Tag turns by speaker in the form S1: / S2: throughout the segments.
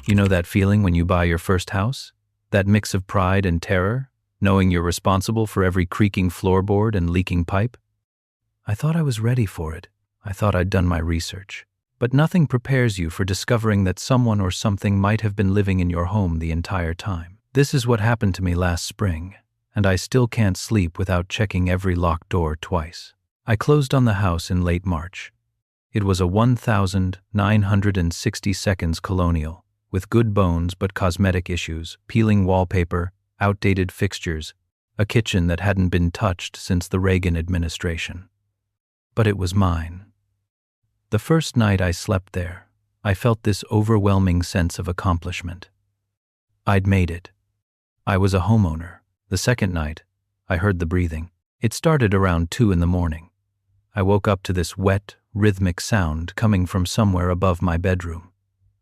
S1: You know that feeling when you buy your first house? That mix of pride and terror, knowing you're responsible for every creaking floorboard and leaking pipe? I thought I was ready for it. I thought I'd done my research. But nothing prepares you for discovering that someone or something might have been living in your home the entire time. This is what happened to me last spring, and I still can't sleep without checking every locked door twice. I closed on the house in late March. It was a 1,960 seconds colonial, with good bones but cosmetic issues, peeling wallpaper, outdated fixtures, a kitchen that hadn't been touched since the Reagan administration. But it was mine. The first night I slept there, I felt this overwhelming sense of accomplishment. I'd made it. I was a homeowner. The second night, I heard the breathing. It started around 2 a.m. I woke up to this wet, rhythmic sound coming from somewhere above my bedroom.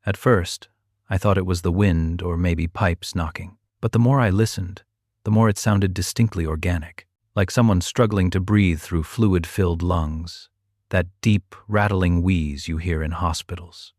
S1: At first, I thought it was the wind or maybe pipes knocking. But the more I listened, the more it sounded distinctly organic, like someone struggling to breathe through fluid-filled lungs. That deep, rattling wheeze you hear in hospitals.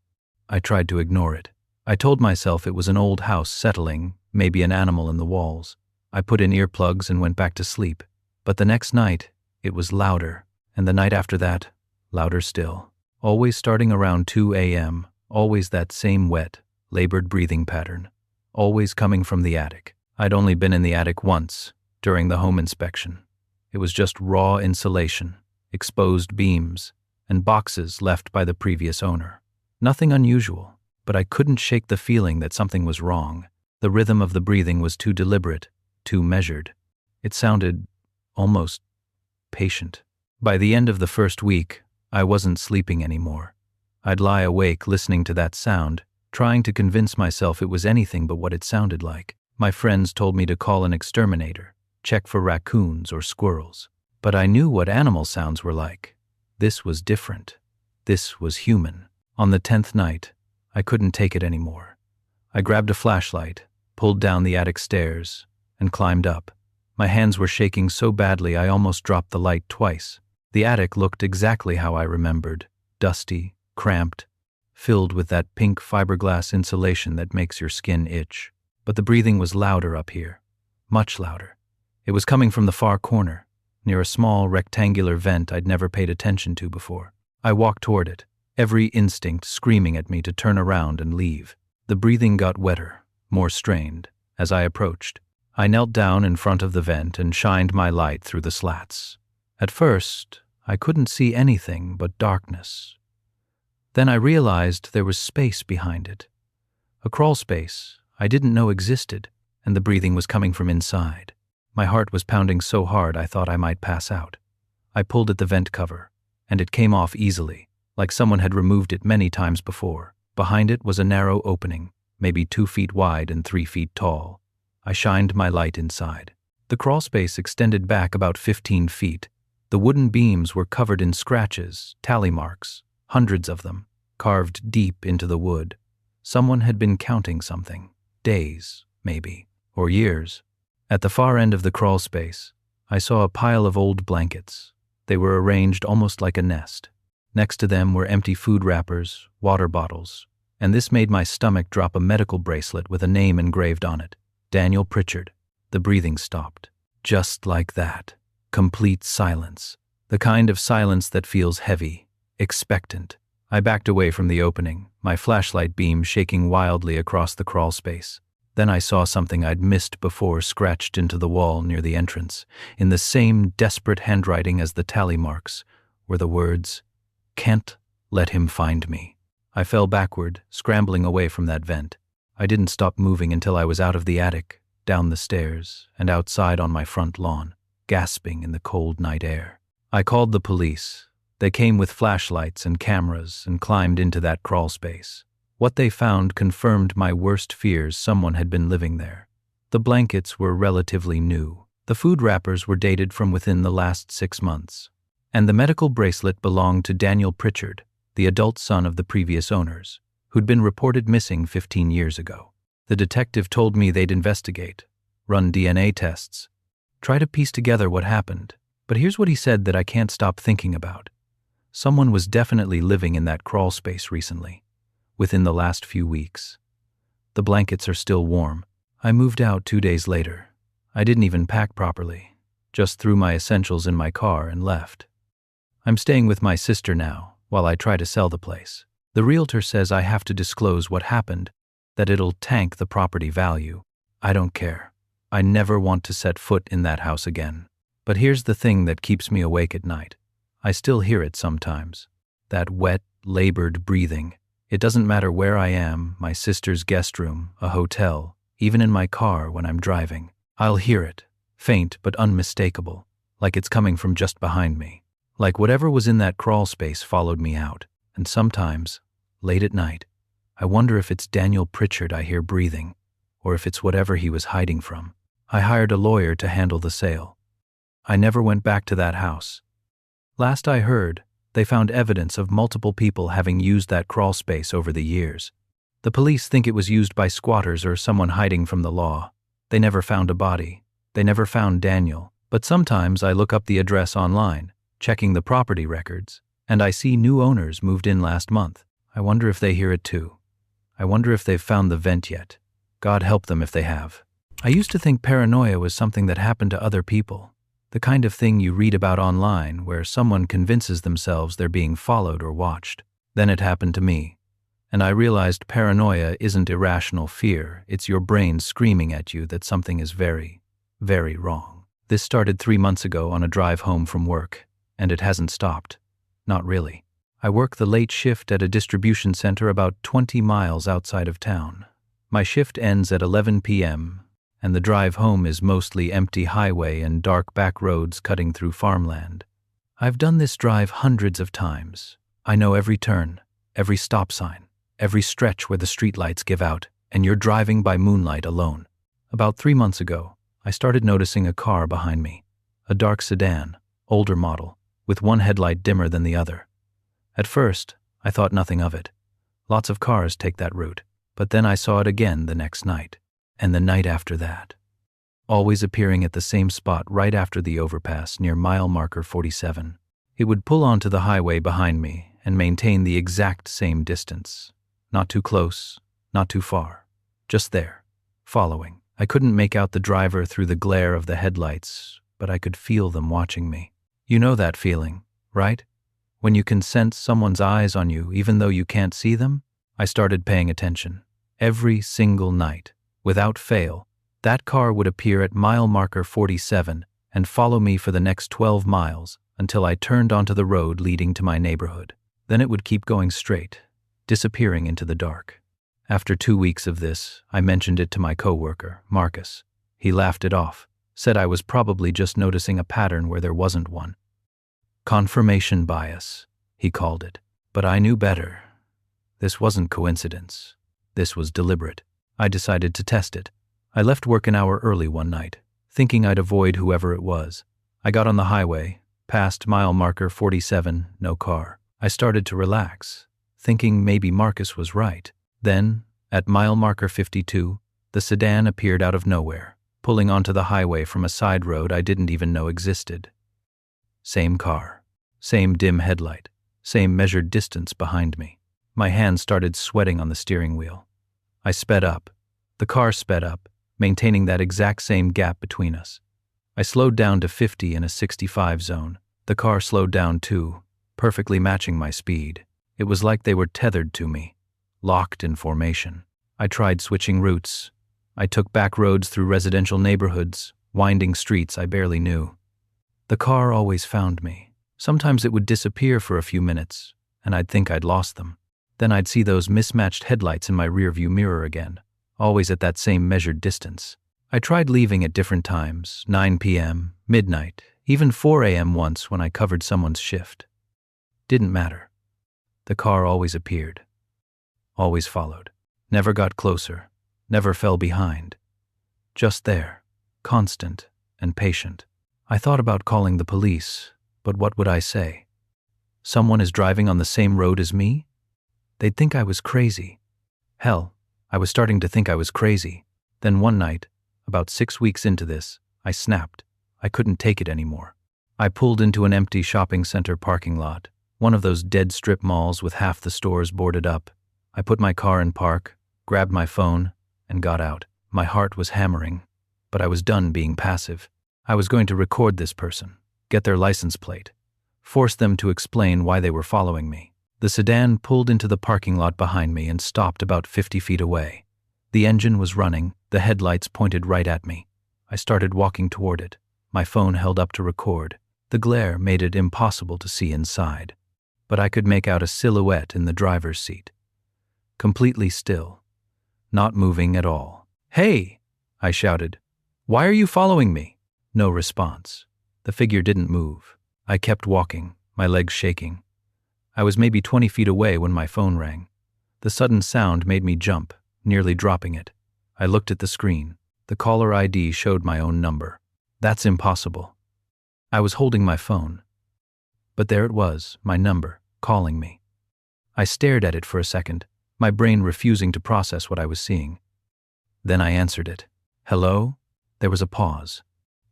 S1: I tried to ignore it. I told myself it was an old house settling, maybe an animal in the walls. I put in earplugs and went back to sleep. But the next night, it was louder, and the night after that, louder still. Always starting around 2 a.m., always that same wet, labored breathing pattern, always coming from the attic. I'd only been in the attic once, during the home inspection. It was just raw insulation, exposed beams, and boxes left by the previous owner. Nothing unusual, but I couldn't shake the feeling that something was wrong. The rhythm of the breathing was too deliberate, too measured. It sounded almost patient. By the end of the first week, I wasn't sleeping anymore. I'd lie awake listening to that sound, trying to convince myself it was anything but what it sounded like. My friends told me to call an exterminator, check for raccoons or squirrels. But I knew what animal sounds were like. This was different. This was human. On the 10th night, I couldn't take it anymore. I grabbed a flashlight, pulled down the attic stairs, and climbed up. My hands were shaking so badly I almost dropped the light twice. The attic looked exactly how I remembered, dusty, cramped, filled with that pink fiberglass insulation that makes your skin itch. But the breathing was louder up here, much louder. It was coming from the far corner, near a small rectangular vent I'd never paid attention to before. I walked toward it, every instinct screaming at me to turn around and leave. The breathing got wetter, more strained, as I approached. I knelt down in front of the vent and shined my light through the slats. At first, I couldn't see anything but darkness. Then I realized there was space behind it. A crawl space I didn't know existed, and the breathing was coming from inside. My heart was pounding so hard I thought I might pass out. I pulled at the vent cover, and it came off easily, like someone had removed it many times before. Behind it was a narrow opening, maybe 2 feet wide and 3 feet tall. I shined my light inside. The crawl space extended back about 15 feet. The wooden beams were covered in scratches, tally marks, hundreds of them, carved deep into the wood. Someone had been counting something. Days, maybe, or years. At the far end of the crawl space, I saw a pile of old blankets. They were arranged almost like a nest. Next to them were empty food wrappers, water bottles, and this made my stomach drop a medical bracelet with a name engraved on it. Daniel Pritchard. The breathing stopped. Just like that. Complete silence. The kind of silence that feels heavy, expectant. I backed away from the opening, my flashlight beam shaking wildly across the crawl space. Then I saw something I'd missed before scratched into the wall near the entrance. In the same desperate handwriting as the tally marks were the words, "Can't let him find me." I fell backward, scrambling away from that vent. I didn't stop moving until I was out of the attic, down the stairs, and outside on my front lawn, gasping in the cold night air. I called the police. They came with flashlights and cameras and climbed into that crawl space. What they found confirmed my worst fears. Someone had been living there. The blankets were relatively new. The food wrappers were dated from within the last 6 months. And the medical bracelet belonged to Daniel Pritchard, the adult son of the previous owners, who'd been reported missing 15 years ago. The detective told me they'd investigate, run DNA tests, try to piece together what happened. But here's what he said that I can't stop thinking about. Someone was definitely living in that crawl space recently, within the last few weeks. The blankets are still warm. I moved out 2 days later. I didn't even pack properly. Just threw my essentials in my car and left. I'm staying with my sister now, while I try to sell the place. The realtor says I have to disclose what happened, that it'll tank the property value. I don't care. I never want to set foot in that house again. But here's the thing that keeps me awake at night. I still hear it sometimes. That wet, labored breathing. It doesn't matter where I am, my sister's guest room, a hotel, even in my car when I'm driving. I'll hear it, faint but unmistakable, like it's coming from just behind me. Like whatever was in that crawl space followed me out, and sometimes, late at night, I wonder if it's Daniel Pritchard I hear breathing, or if it's whatever he was hiding from. I hired a lawyer to handle the sale. I never went back to that house. Last I heard, they found evidence of multiple people having used that crawl space over the years. The police think it was used by squatters or someone hiding from the law. They never found a body. They never found Daniel. But sometimes I look up the address online, checking the property records, and I see new owners moved in last month. I wonder if they hear it too. I wonder if they've found the vent yet. God help them if they have. I used to think paranoia was something that happened to other people. The kind of thing you read about online where someone convinces themselves they're being followed or watched. Then it happened to me. And I realized paranoia isn't irrational fear, it's your brain screaming at you that something is very, very wrong. This started 3 months ago on a drive home from work, and it hasn't stopped. Not really. I work the late shift at a distribution center about 20 miles outside of town. My shift ends at 11 p.m., and the drive home is mostly empty highway and dark back roads cutting through farmland. I've done this drive hundreds of times. I know every turn, every stop sign, every stretch where the streetlights give out, and you're driving by moonlight alone. About 3 months ago, I started noticing a car behind me, a dark sedan, older model, with one headlight dimmer than the other. At first, I thought nothing of it. Lots of cars take that route, but then I saw it again the next night, and the night after that. Always appearing at the same spot right after the overpass near mile marker 47. It would pull onto the highway behind me and maintain the exact same distance. Not too close, not too far. Just there, following. I couldn't make out the driver through the glare of the headlights, but I could feel them watching me. You know that feeling, right? When you can sense someone's eyes on you even though you can't see them? I started paying attention. Every single night, without fail, that car would appear at mile marker 47 and follow me for the next 12 miles until I turned onto the road leading to my neighborhood. Then it would keep going straight, disappearing into the dark. After 2 weeks of this, I mentioned it to my coworker, Marcus. He laughed it off, said I was probably just noticing a pattern where there wasn't one. Confirmation bias, he called it. But I knew better. This wasn't coincidence. This was deliberate. I decided to test it. I left work an hour early one night, thinking I'd avoid whoever it was. I got on the highway, past mile marker 47, no car. I started to relax, thinking maybe Marcus was right. Then, at mile marker 52, the sedan appeared out of nowhere, pulling onto the highway from a side road I didn't even know existed. Same car, same dim headlight, same measured distance behind me. My hands started sweating on the steering wheel. I sped up. The car sped up, maintaining that exact same gap between us. I slowed down to 50 in a 65 zone. The car slowed down too, perfectly matching my speed. It was like they were tethered to me, locked in formation. I tried switching routes. I took back roads through residential neighborhoods, winding streets I barely knew. The car always found me. Sometimes it would disappear for a few minutes, and I'd think I'd lost them. Then I'd see those mismatched headlights in my rearview mirror again, always at that same measured distance. I tried leaving at different times, 9 p.m., midnight, even 4 a.m. once when I covered someone's shift. Didn't matter. The car always appeared. Always followed. Never got closer. Never fell behind. Just there, constant and patient. I thought about calling the police, but what would I say? Someone is driving on the same road as me? They'd think I was crazy. Hell, I was starting to think I was crazy. Then one night, about 6 weeks into this, I snapped. I couldn't take it anymore. I pulled into an empty shopping center parking lot, one of those dead strip malls with half the stores boarded up. I put my car in park, grabbed my phone, and got out. My heart was hammering, but I was done being passive. I was going to record this person, get their license plate, force them to explain why they were following me. The sedan pulled into the parking lot behind me and stopped about 50 feet away. The engine was running, the headlights pointed right at me. I started walking toward it, my phone held up to record. The glare made it impossible to see inside, but I could make out a silhouette in the driver's seat. Completely still, not moving at all. "Hey!" I shouted. "Why are you following me?" No response. The figure didn't move. I kept walking, my legs shaking. I was maybe 20 feet away when my phone rang. The sudden sound made me jump, nearly dropping it. I looked at the screen. The caller ID showed my own number. That's impossible. I was holding my phone. But there it was, my number, calling me. I stared at it for a second, my brain refusing to process what I was seeing. Then I answered it. "Hello?" There was a pause.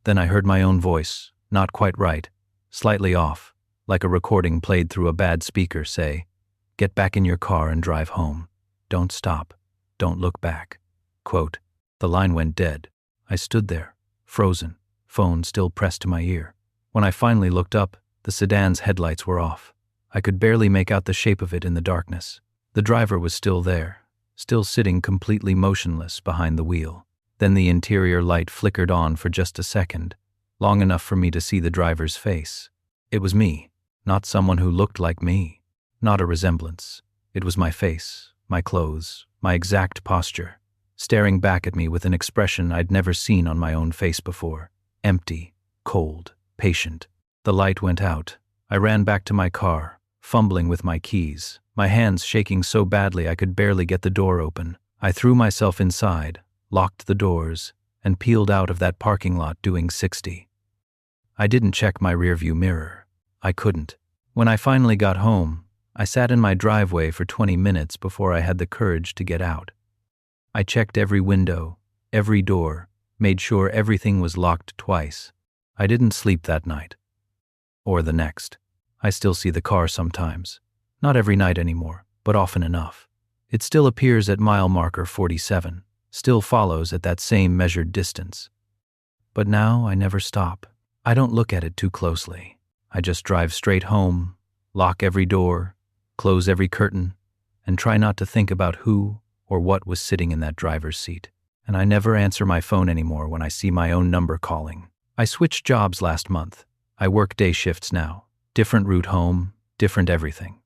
S1: Then I heard my own voice, not quite right, slightly off, like a recording played through a bad speaker, say, "Get back in your car and drive home. Don't stop. Don't look back." Quote. The line went dead. I stood there, frozen, phone still pressed to my ear. When I finally looked up, the sedan's headlights were off. I could barely make out the shape of it in the darkness. The driver was still there, still sitting completely motionless behind the wheel. Then the interior light flickered on for just a second, long enough for me to see the driver's face. It was me, not someone who looked like me, not a resemblance. It was my face, my clothes, my exact posture, staring back at me with an expression I'd never seen on my own face before. Empty, cold, patient. The light went out. I ran back to my car, fumbling with my keys, my hands shaking so badly I could barely get the door open. I threw myself inside, locked the doors, and peeled out of that parking lot doing 60. I didn't check my rearview mirror. I couldn't. When I finally got home, I sat in my driveway for 20 minutes before I had the courage to get out. I checked every window, every door, made sure everything was locked twice. I didn't sleep that night. Or the next. I still see the car sometimes. Not every night anymore, but often enough. It still appears at mile marker 47, still follows at that same measured distance. But now I never stop. I don't look at it too closely. I just drive straight home, lock every door, close every curtain, and try not to think about who or what was sitting in that driver's seat. And I never answer my phone anymore when I see my own number calling. I switched jobs last month. I work day shifts now. Different route home, different everything.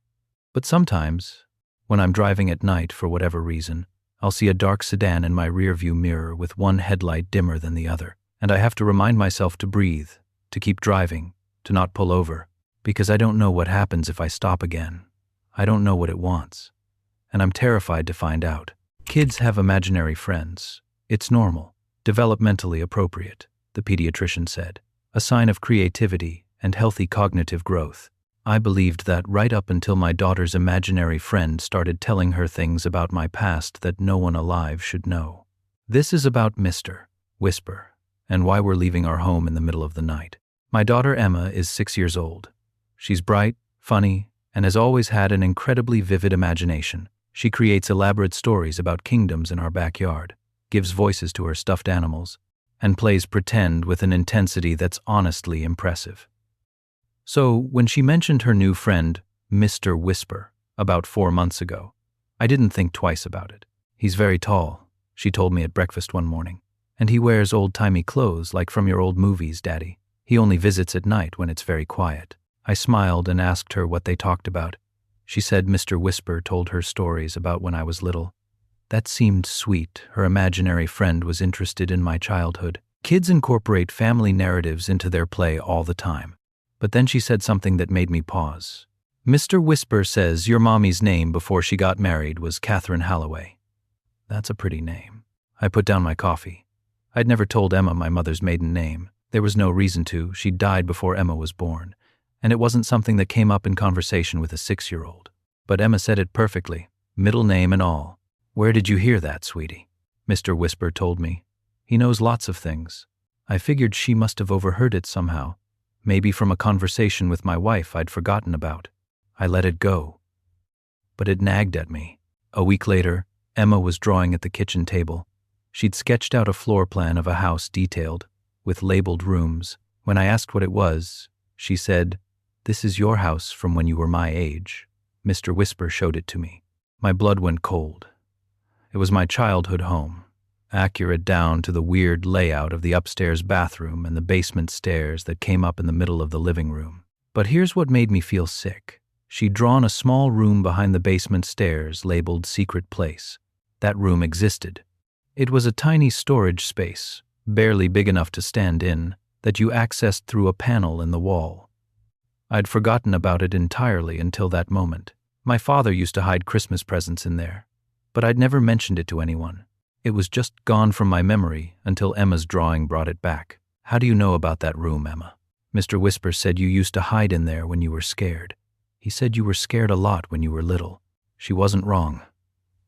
S1: But sometimes, when I'm driving at night for whatever reason, I'll see a dark sedan in my rearview mirror with one headlight dimmer than the other. And I have to remind myself to breathe, to keep driving, to not pull over, because I don't know what happens if I stop again. I don't know what it wants. And I'm terrified to find out. Kids have imaginary friends. It's normal, developmentally appropriate, the pediatrician said. A sign of creativity and healthy cognitive growth. I believed that right up until my daughter's imaginary friend started telling her things about my past that no one alive should know. This is about Mr. Whisper, and why we're leaving our home in the middle of the night. My daughter Emma is 6 years old. She's bright, funny, and has always had an incredibly vivid imagination. She creates elaborate stories about kingdoms in our backyard, gives voices to her stuffed animals, and plays pretend with an intensity that's honestly impressive. So, when she mentioned her new friend, Mr. Whisper, about 4 months ago, I didn't think twice about it. He's very tall, she told me at breakfast one morning, and he wears old-timey clothes like from your old movies, Daddy. He only visits at night when it's very quiet. I smiled and asked her what they talked about. She said Mr. Whisper told her stories about when I was little. That seemed sweet. Her imaginary friend was interested in my childhood. Kids incorporate family narratives into their play all the time. But then she said something that made me pause. Mr. Whisper says your mommy's name before she got married was Catherine Holloway. That's a pretty name. I put down my coffee. I'd never told Emma my mother's maiden name. There was no reason to. She died before Emma was born. And it wasn't something that came up in conversation with a 6-year-old. But Emma said it perfectly, middle name and all. Where did you hear that, sweetie? Mr. Whisper told me. He knows lots of things. I figured she must have overheard it somehow. Maybe from a conversation with my wife I'd forgotten about. I let it go. But it nagged at me. A week later, Emma was drawing at the kitchen table. She'd sketched out a floor plan of a house detailed, with labeled rooms. When I asked what it was, she said, "This is your house from when you were my age." Mr. Whisper showed it to me. My blood went cold. It was my childhood home, accurate down to the weird layout of the upstairs bathroom and the basement stairs that came up in the middle of the living room. But here's what made me feel sick. She'd drawn a small room behind the basement stairs labeled Secret Place. That room existed. It was a tiny storage space, barely big enough to stand in, that you accessed through a panel in the wall. I'd forgotten about it entirely until that moment. My father used to hide Christmas presents in there, but I'd never mentioned it to anyone. It was just gone from my memory until Emma's drawing brought it back. "How do you know about that room, Emma?" "Mr. Whisper said you used to hide in there when you were scared. He said you were scared a lot when you were little." She wasn't wrong.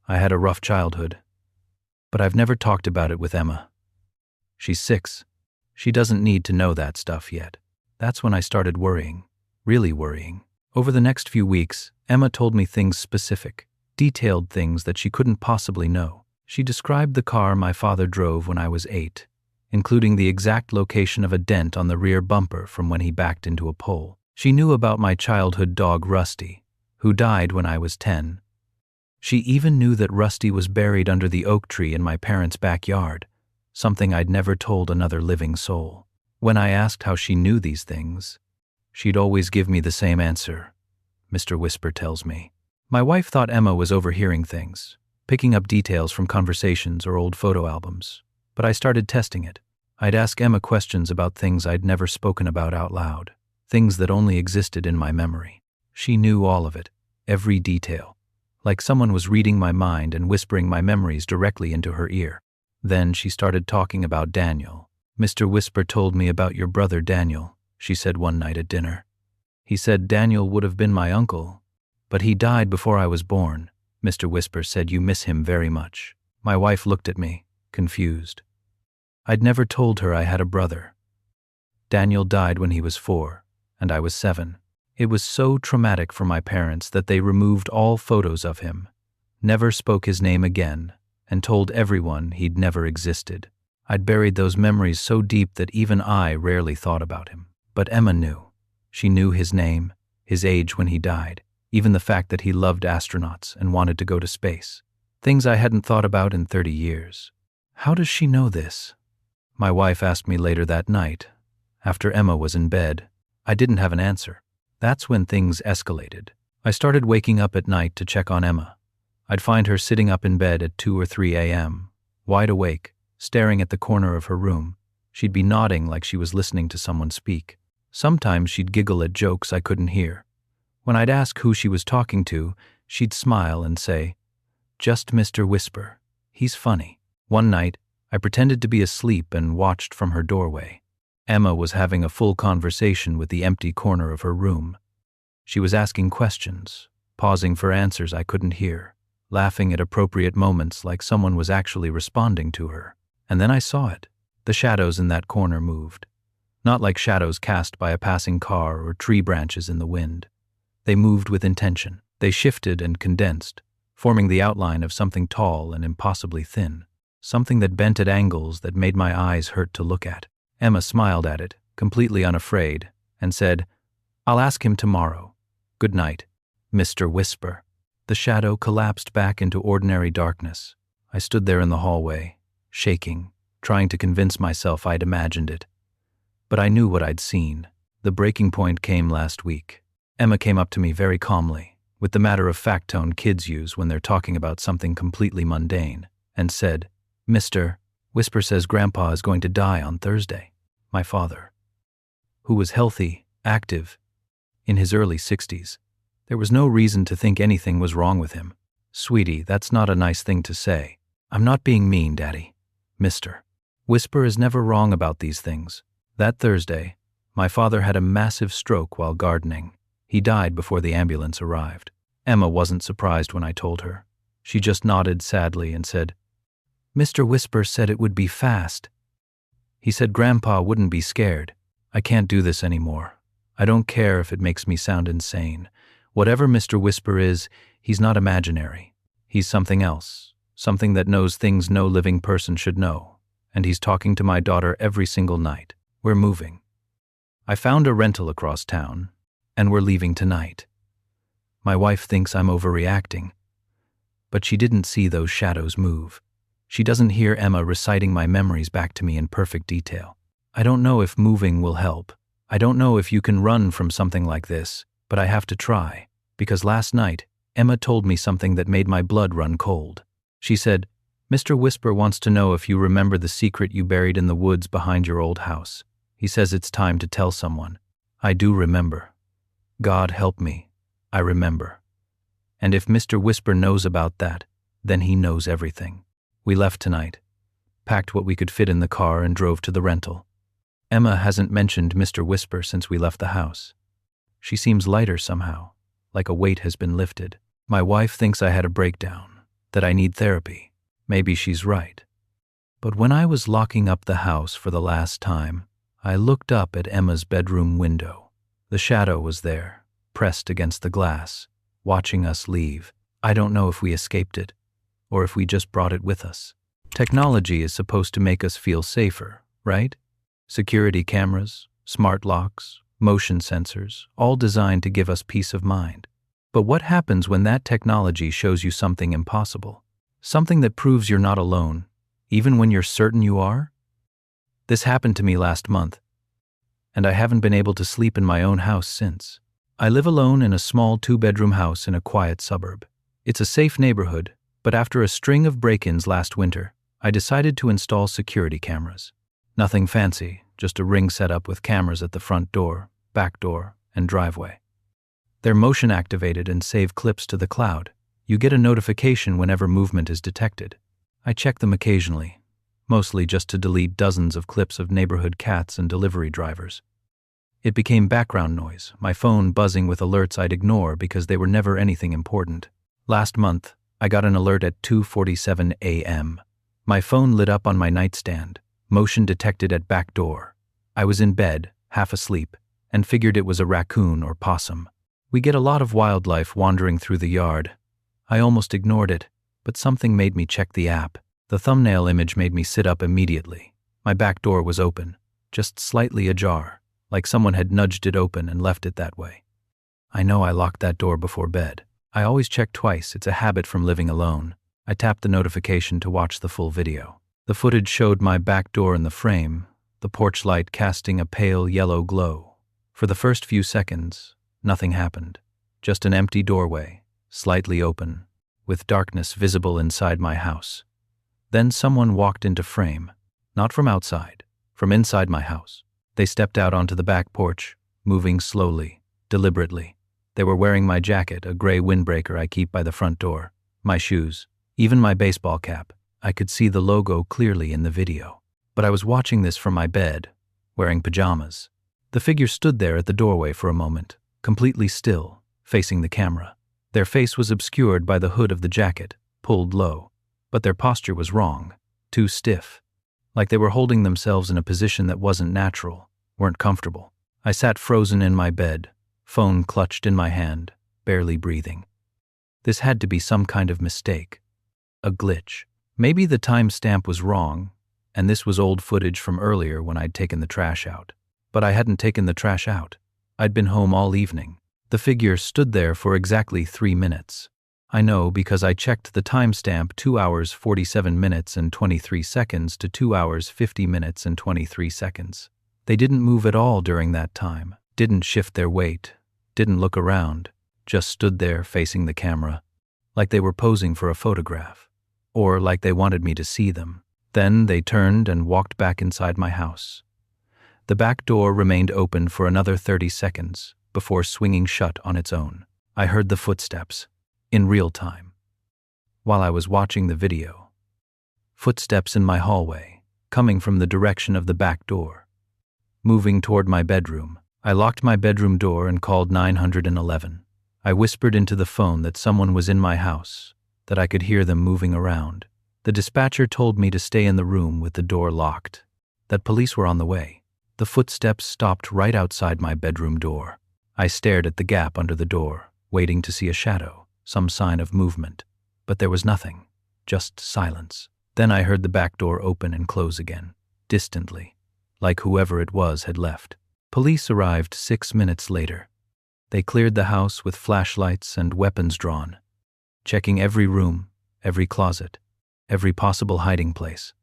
S1: I had a rough childhood, but I've never talked about it with Emma. She's 6. She doesn't need to know that stuff yet. That's when I started worrying, really worrying. Over the next few weeks, Emma told me things specific, detailed things that she couldn't possibly know. She described the car my father drove when I was 8, including the exact location of a dent on the rear bumper from when he backed into a pole. She knew about my childhood dog Rusty, who died when I was 10. She even knew that Rusty was buried under the oak tree in my parents' backyard, something I'd never told another living soul. When I asked how she knew these things, she'd always give me the same answer. Mr. Whisper tells me. My wife thought Emma was overhearing things, picking up details from conversations or old photo albums, but I started testing it. I'd ask Emma questions about things I'd never spoken about out loud, things that only existed in my memory. She knew all of it, every detail, like someone was reading my mind and whispering my memories directly into her ear. Then she started talking about Daniel. "Mr. Whisper told me about your brother Daniel," she said one night at dinner. "He said Daniel would have been my uncle, but he died before I was born. Mr. Whisper said you miss him very much." My wife looked at me, confused. I'd never told her I had a brother. Daniel died when he was 4, and I was 7. It was so traumatic for my parents that they removed all photos of him, never spoke his name again, and told everyone he'd never existed. I'd buried those memories so deep that even I rarely thought about him. But Emma knew. She knew his name, his age when he died, even the fact that he loved astronauts and wanted to go to space. Things I hadn't thought about in 30 years. How does she know this? My wife asked me later that night, after Emma was in bed. I didn't have an answer. That's when things escalated. I started waking up at night to check on Emma. I'd find her sitting up in bed at 2 or 3 a.m., wide awake, staring at the corner of her room. She'd be nodding like she was listening to someone speak. Sometimes she'd giggle at jokes I couldn't hear. When I'd ask who she was talking to, she'd smile and say, "Just Mr. Whisper. He's funny." One night, I pretended to be asleep and watched from her doorway. Emma was having a full conversation with the empty corner of her room. She was asking questions, pausing for answers I couldn't hear, laughing at appropriate moments like someone was actually responding to her. And then I saw it. The shadows in that corner moved. Not like shadows cast by a passing car or tree branches in the wind. They moved with intention. They shifted and condensed, forming the outline of something tall and impossibly thin. Something that bent at angles that made my eyes hurt to look at. Emma smiled at it, completely unafraid, and said, "I'll ask him tomorrow. Good night, Mr. Whisper." The shadow collapsed back into ordinary darkness. I stood there in the hallway, shaking, trying to convince myself I'd imagined it. But I knew what I'd seen. The breaking point came last week. Emma came up to me very calmly, with the matter-of-fact tone kids use when they're talking about something completely mundane, and said, "Mr. Whisper says Grandpa is going to die on Thursday." My father, who was healthy, active, in his early 60s. There was no reason to think anything was wrong with him. "Sweetie, that's not a nice thing to say." "I'm not being mean, Daddy. Mr. Whisper is never wrong about these things." That Thursday, my father had a massive stroke while gardening. He died before the ambulance arrived. Emma wasn't surprised when I told her. She just nodded sadly and said, "Mr. Whisper said it would be fast. He said Grandpa wouldn't be scared." I can't do this anymore. I don't care if it makes me sound insane. Whatever Mr. Whisper is, he's not imaginary. He's something else, something that knows things no living person should know, and he's talking to my daughter every single night. We're moving. I found a rental across town, and we're leaving tonight. My wife thinks I'm overreacting, but she didn't see those shadows move. She doesn't hear Emma reciting my memories back to me in perfect detail. I don't know if moving will help. I don't know if you can run from something like this, but I have to try, because last night, Emma told me something that made my blood run cold. She said, "Mr. Whisper wants to know if you remember the secret you buried in the woods behind your old house. He says it's time to tell someone." I do remember. God help me, I remember. And if Mr. Whisper knows about that, then he knows everything. We left tonight, packed what we could fit in the car and drove to the rental. Emma hasn't mentioned Mr. Whisper since we left the house. She seems lighter somehow, like a weight has been lifted. My wife thinks I had a breakdown, that I need therapy. Maybe she's right. But when I was locking up the house for the last time, I looked up at Emma's bedroom window. The shadow was there, pressed against the glass, watching us leave. I don't know if we escaped it, or if we just brought it with us. Technology is supposed to make us feel safer, right? Security cameras, smart locks, motion sensors, all designed to give us peace of mind. But what happens when that technology shows you something impossible? Something that proves you're not alone, even when you're certain you are? This happened to me last month, and I haven't been able to sleep in my own house since. I live alone in a small 2-bedroom house in a quiet suburb. It's a safe neighborhood, but after a string of break-ins last winter, I decided to install security cameras. Nothing fancy, just a ring setup with cameras at the front door, back door, and driveway. They're motion activated and save clips to the cloud. You get a notification whenever movement is detected. I check them occasionally, mostly just to delete dozens of clips of neighborhood cats and delivery drivers. It became background noise, my phone buzzing with alerts I'd ignore because they were never anything important. Last month, I got an alert at 2:47 a.m. My phone lit up on my nightstand, motion detected at back door. I was in bed, half asleep, and figured it was a raccoon or possum. We get a lot of wildlife wandering through the yard. I almost ignored it, but something made me check the app. The thumbnail image made me sit up immediately. My back door was open, just slightly ajar, like someone had nudged it open and left it that way. I know I locked that door before bed. I always check twice, it's a habit from living alone. I tapped the notification to watch the full video. The footage showed my back door in the frame, the porch light casting a pale yellow glow. For the first few seconds, nothing happened. Just an empty doorway, slightly open, with darkness visible inside my house. Then someone walked into frame, not from outside, from inside my house. They stepped out onto the back porch, moving slowly, deliberately. They were wearing my jacket, a gray windbreaker I keep by the front door, my shoes, even my baseball cap. I could see the logo clearly in the video. But I was watching this from my bed, wearing pajamas. The figure stood there at the doorway for a moment, completely still, facing the camera. Their face was obscured by the hood of the jacket, pulled low, but their posture was wrong, too stiff, like they were holding themselves in a position that wasn't natural, weren't comfortable. I sat frozen in my bed, phone clutched in my hand, barely breathing. This had to be some kind of mistake, a glitch. Maybe the timestamp was wrong, and this was old footage from earlier when I'd taken the trash out. But I hadn't taken the trash out. I'd been home all evening. The figure stood there for exactly 3 minutes. I know because I checked the timestamp 2 hours 47 minutes and 23 seconds to 2 hours 50 minutes and 23 seconds. They didn't move at all during that time, didn't shift their weight, didn't look around, just stood there facing the camera, like they were posing for a photograph, or like they wanted me to see them. Then they turned and walked back inside my house. The back door remained open for another 30 seconds before swinging shut on its own. I heard the footsteps, in real time, while I was watching the video. Footsteps in my hallway, coming from the direction of the back door, moving toward my bedroom. I locked my bedroom door and called 911. I whispered into the phone that someone was in my house, that I could hear them moving around. The dispatcher told me to stay in the room with the door locked, that police were on the way. The footsteps stopped right outside my bedroom door. I stared at the gap under the door, waiting to see a shadow, some sign of movement. But there was nothing, just silence. Then I heard the back door open and close again, distantly, like whoever it was had left. Police arrived 6 minutes later. They cleared the house with flashlights and weapons drawn, checking every room, every closet, every possible hiding place.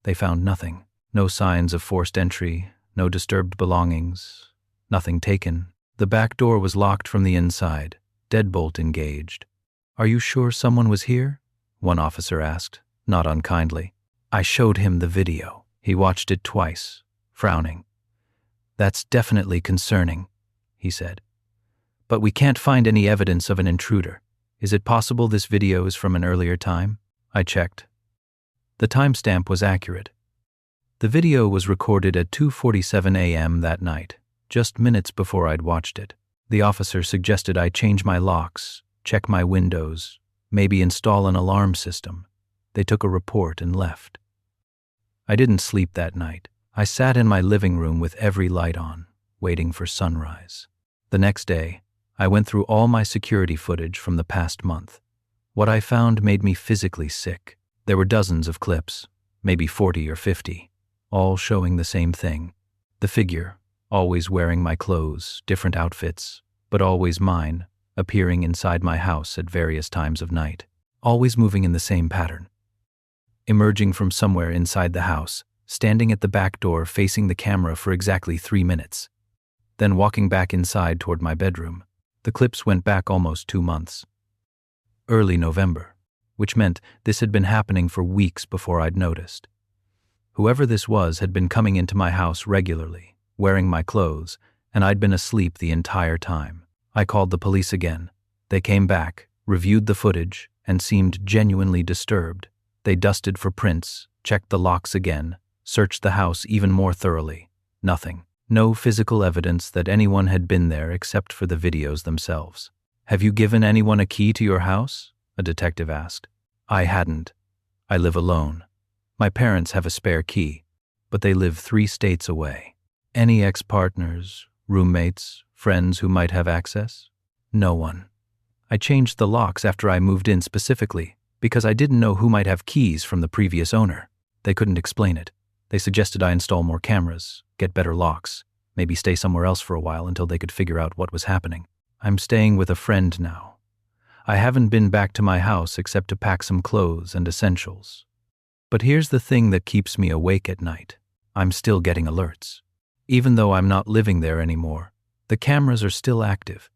S1: They found nothing. No signs of forced entry, no disturbed belongings, nothing taken. The back door was locked from the inside, deadbolt engaged. "Are you sure someone was here?" one officer asked, not unkindly. I showed him the video. He watched it twice, frowning. "That's definitely concerning," he said. "But we can't find any evidence of an intruder. Is it possible this video is from an earlier time?" I checked. The timestamp was accurate. The video was recorded at 2:47 a.m. that night, just minutes before I'd watched it. The officer suggested I change my locks, check my windows, maybe install an alarm system. They took a report and left. I didn't sleep that night. I sat in my living room with every light on, waiting for sunrise. The next day, I went through all my security footage from the past month. What I found made me physically sick. There were dozens of clips, maybe 40 or 50, all showing the same thing. The figure, always wearing my clothes, different outfits, but always mine, appearing inside my house at various times of night, always moving in the same pattern. Emerging from somewhere inside the house, standing at the back door facing the camera for exactly 3 minutes, then walking back inside toward my bedroom. The clips went back almost 2 months. Early November, which meant this had been happening for weeks before I'd noticed. Whoever this was had been coming into my house regularly, wearing my clothes, and I'd been asleep the entire time. I called the police again. They came back, reviewed the footage, and seemed genuinely disturbed. They dusted for prints, checked the locks again, searched the house even more thoroughly. Nothing. No physical evidence that anyone had been there except for the videos themselves. "Have you given anyone a key to your house?" a detective asked. I hadn't. I live alone. My parents have a spare key, but they live 3 states away. Any ex-partners, roommates, friends who might have access? No one. I changed the locks after I moved in specifically because I didn't know who might have keys from the previous owner. They couldn't explain it. They suggested I install more cameras, get better locks, maybe stay somewhere else for a while until they could figure out what was happening. I'm staying with a friend now. I haven't been back to my house except to pack some clothes and essentials. But here's the thing that keeps me awake at night. I'm still getting alerts. Even though I'm not living there anymore, the cameras are still active.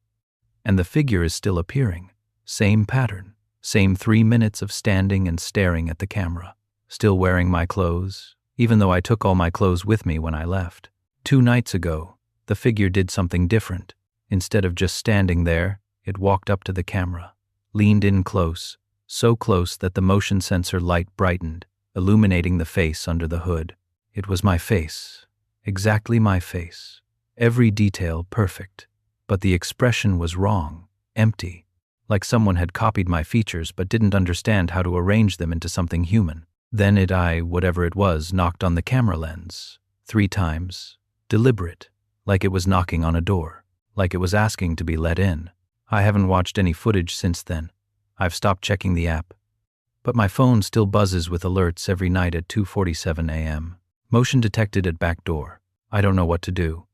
S1: And the figure is still appearing. Same pattern. Same 3 minutes of standing and staring at the camera. Still wearing my clothes, even though I took all my clothes with me when I left. 2 nights ago, the figure did something different. Instead of just standing there, it walked up to the camera, leaned in close, so close that the motion sensor light brightened, illuminating the face under the hood. It was my face, exactly my face. Every detail perfect, but the expression was wrong, empty, like someone had copied my features but didn't understand how to arrange them into something human. Then whatever it was, knocked on the camera lens, 3 times, deliberate, like it was knocking on a door, like it was asking to be let in. I haven't watched any footage since then. I've stopped checking the app. But my phone still buzzes with alerts every night at 2:47 a.m. Motion detected at back door. I don't know what to do.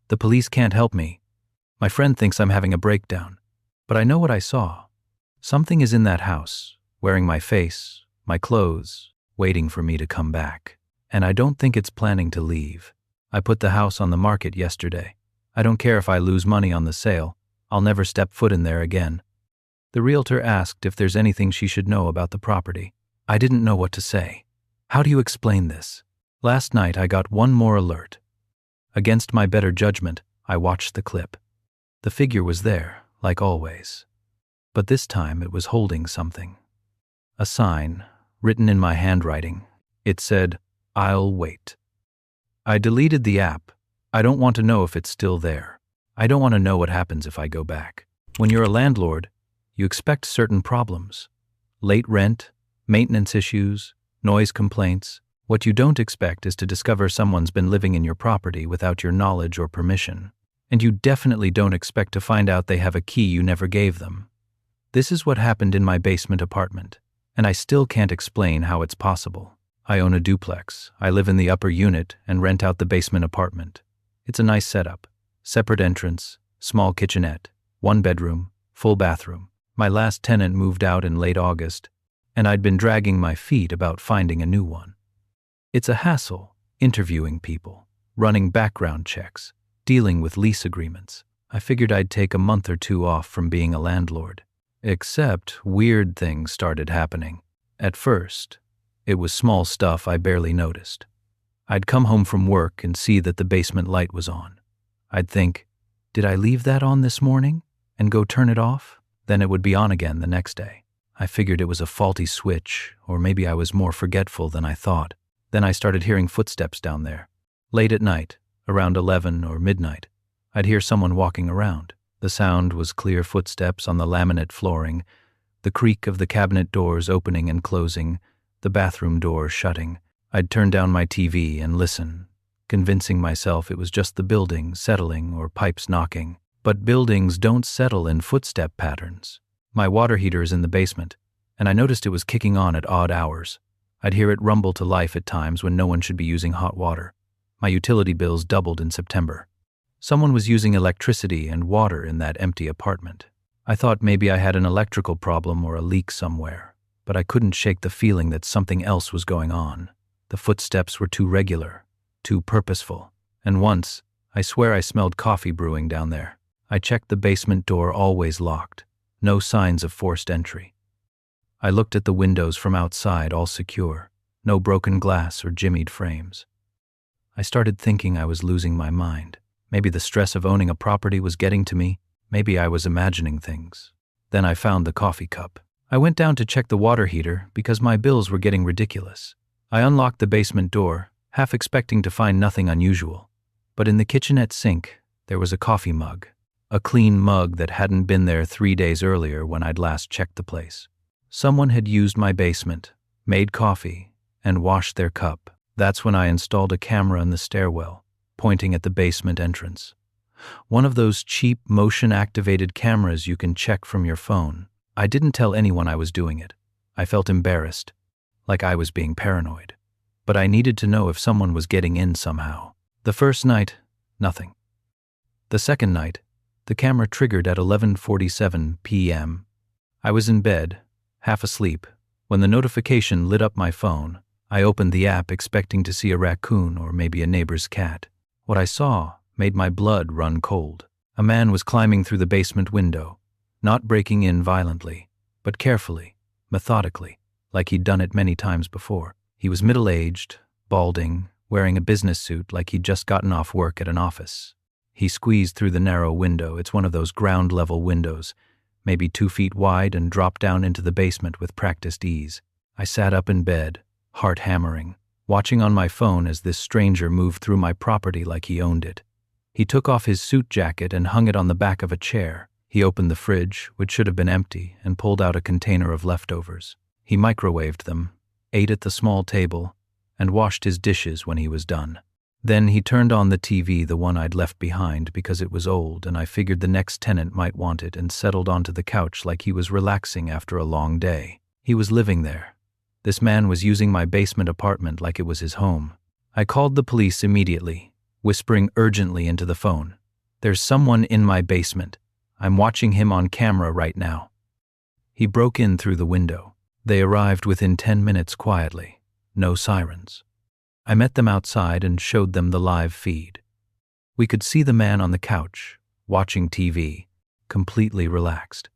S1: The police can't help me. My friend thinks I'm having a breakdown. But I know what I saw. Something is in that house, wearing my face, my clothes, waiting for me to come back. And I don't think it's planning to leave. I put the house on the market yesterday. I don't care if I lose money on the sale. I'll never step foot in there again. The realtor asked if there's anything she should know about the property. I didn't know what to say. How do you explain this? Last night I got one more alert. Against my better judgment, I watched the clip. The figure was there, like always. But this time it was holding something. A sign, written in my handwriting. It said, "I'll wait." I deleted the app. I don't want to know if it's still there. I don't want to know what happens if I go back. When you're a landlord, you expect certain problems. Late rent, maintenance issues, noise complaints. What you don't expect is to discover someone's been living in your property without your knowledge or permission. And you definitely don't expect to find out they have a key you never gave them. This is what happened in my basement apartment. And I still can't explain how it's possible. I own a duplex. I live in the upper unit and rent out the basement apartment. It's a nice setup. Separate entrance, small kitchenette, 1 bedroom, full bathroom. My last tenant moved out in late August, and I'd been dragging my feet about finding a new one. It's a hassle, interviewing people, running background checks, dealing with lease agreements. I figured I'd take a month or 2 off from being a landlord. Except weird things started happening. At first, it was small stuff I barely noticed. I'd come home from work and see that the basement light was on. I'd think, did I leave that on this morning? And go turn it off? Then it would be on again the next day. I figured it was a faulty switch, or maybe I was more forgetful than I thought. Then I started hearing footsteps down there. Late at night, around 11 or midnight, I'd hear someone walking around. The sound was clear footsteps on the laminate flooring, the creak of the cabinet doors opening and closing, the bathroom door shutting. I'd turn down my TV and listen, convincing myself it was just the building settling or pipes knocking. But buildings don't settle in footstep patterns. My water heater is in the basement, and I noticed it was kicking on at odd hours. I'd hear it rumble to life at times when no one should be using hot water. My utility bills doubled in September. Someone was using electricity and water in that empty apartment. I thought maybe I had an electrical problem or a leak somewhere, but I couldn't shake the feeling that something else was going on. The footsteps were too regular, too purposeful, and once, I swear I smelled coffee brewing down there. I checked the basement door, always locked. No signs of forced entry. I looked at the windows from outside, all secure. No broken glass or jimmied frames. I started thinking I was losing my mind. Maybe the stress of owning a property was getting to me. Maybe I was imagining things. Then I found the coffee cup. I went down to check the water heater because my bills were getting ridiculous. I unlocked the basement door, half expecting to find nothing unusual. But in the kitchenette sink, there was a coffee mug. A clean mug that hadn't been there 3 days earlier when I'd last checked the place. Someone had used my basement, made coffee, and washed their cup. That's when I installed a camera in the stairwell, pointing at the basement entrance. One of those cheap motion-activated cameras you can check from your phone. I didn't tell anyone I was doing it. I felt embarrassed, like I was being paranoid. But I needed to know if someone was getting in somehow. The first night, nothing. The second night, the camera triggered at 11:47 p.m. I was in bed, half asleep, when the notification lit up my phone. I opened the app expecting to see a raccoon or maybe a neighbor's cat. What I saw made my blood run cold. A man was climbing through the basement window, not breaking in violently, but carefully, methodically, like he'd done it many times before. He was middle-aged, balding, wearing a business suit like he'd just gotten off work at an office. He squeezed through the narrow window. It's one of those ground-level windows, maybe 2 feet wide, and dropped down into the basement with practiced ease. I sat up in bed, heart hammering, watching on my phone as this stranger moved through my property like he owned it. He took off his suit jacket and hung it on the back of a chair. He opened the fridge, which should have been empty, and pulled out a container of leftovers. He microwaved them, ate at the small table, and washed his dishes when he was done. Then he turned on the TV, the one I'd left behind because it was old, and I figured the next tenant might want it, and settled onto the couch like he was relaxing after a long day. He was living there. This man was using my basement apartment like it was his home. I called the police immediately, whispering urgently into the phone. "There's someone in my basement. I'm watching him on camera right now." He broke in through the window. They arrived within 10 minutes quietly. No sirens. I met them outside and showed them the live feed. We could see the man on the couch, watching TV, completely relaxed.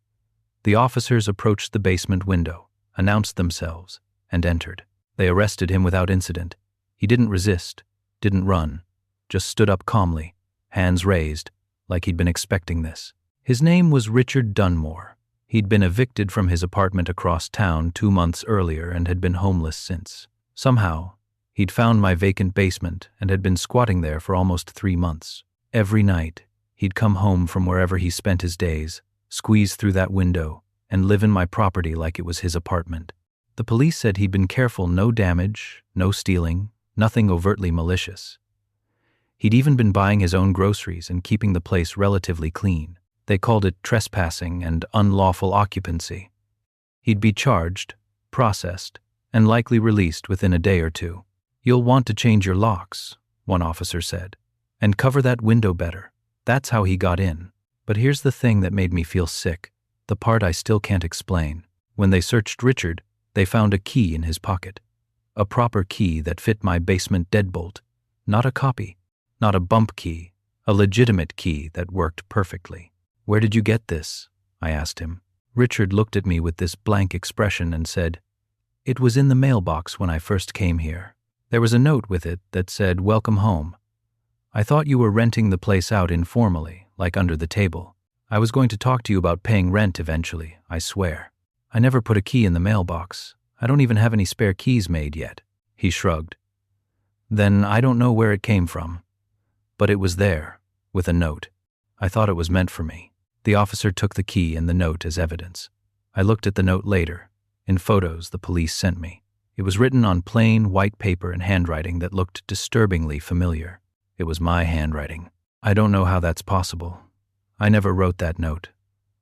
S1: The officers approached the basement window, announced themselves, and entered. They arrested him without incident. He didn't resist, didn't run, just stood up calmly, hands raised, like he'd been expecting this. His name was Richard Dunmore. He'd been evicted from his apartment across town 2 months earlier and had been homeless since. Somehow, he'd found my vacant basement and had been squatting there for almost 3 months. Every night, he'd come home from wherever he spent his days, squeeze through that window, and live in my property like it was his apartment. The police said he'd been careful, no damage, no stealing, nothing overtly malicious. He'd even been buying his own groceries and keeping the place relatively clean. They called it trespassing and unlawful occupancy. He'd be charged, processed, and likely released within a day or two. You'll want to change your locks, one officer said, and cover that window better. That's how he got in. But here's the thing that made me feel sick, the part I still can't explain. When they searched Richard, they found a key in his pocket. A proper key that fit my basement deadbolt. Not a copy, not a bump key, a legitimate key that worked perfectly. Where did you get this? I asked him. Richard looked at me with this blank expression and said, It was in the mailbox when I first came here. There was a note with it that said, Welcome home. I thought you were renting the place out informally, like under the table. I was going to talk to you about paying rent eventually, I swear. I never put a key in the mailbox. I don't even have any spare keys made yet. He shrugged. Then I don't know where it came from. But it was there, with a note. I thought it was meant for me. The officer took the key and the note as evidence. I looked at the note later, in photos the police sent me. It was written on plain, white paper and handwriting that looked disturbingly familiar. It was my handwriting. I don't know how that's possible. I never wrote that note.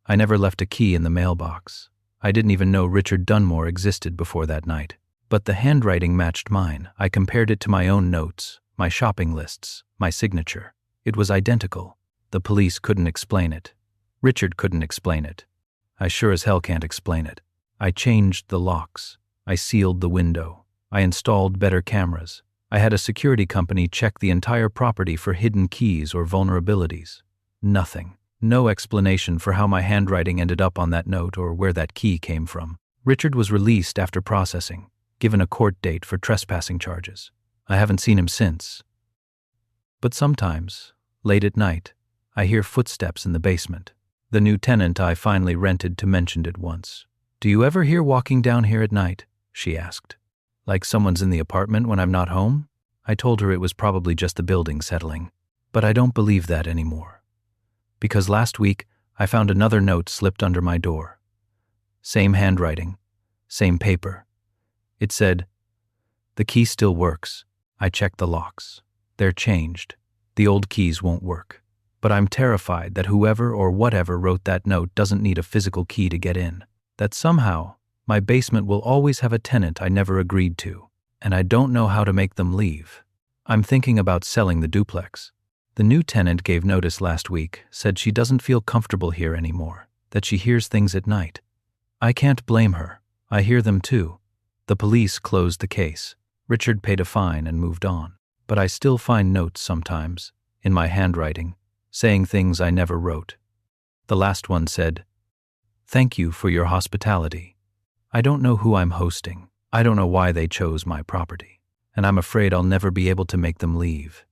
S1: I never left a key in the mailbox. I didn't even know Richard Dunmore existed before that night. But the handwriting matched mine. I compared it to my own notes, my shopping lists, my signature. It was identical. The police couldn't explain it. Richard couldn't explain it. I sure as hell can't explain it. I changed the locks. I sealed the window. I installed better cameras. I had a security company check the entire property for hidden keys or vulnerabilities. Nothing. No explanation for how my handwriting ended up on that note or where that key came from. Richard was released after processing, given a court date for trespassing charges. I haven't seen him since. But sometimes, late at night, I hear footsteps in the basement. The new tenant I finally rented to mentioned it once. Do you ever hear walking down here at night? She asked. Like someone's in the apartment when I'm not home? I told her it was probably just the building settling. But I don't believe that anymore. Because last week, I found another note slipped under my door. Same handwriting, same paper. It said, The key still works. I checked the locks. They're changed. The old keys won't work. But I'm terrified that whoever or whatever wrote that note doesn't need a physical key to get in. That somehow, my basement will always have a tenant I never agreed to, and I don't know how to make them leave. I'm thinking about selling the duplex. The new tenant gave notice last week, said she doesn't feel comfortable here anymore, that she hears things at night. I can't blame her. I hear them too. The police closed the case. Richard paid a fine and moved on. But I still find notes sometimes, in my handwriting, saying things I never wrote. The last one said, Thank you for your hospitality. I don't know who I'm hosting. I don't know why they chose my property. And I'm afraid I'll never be able to make them leave.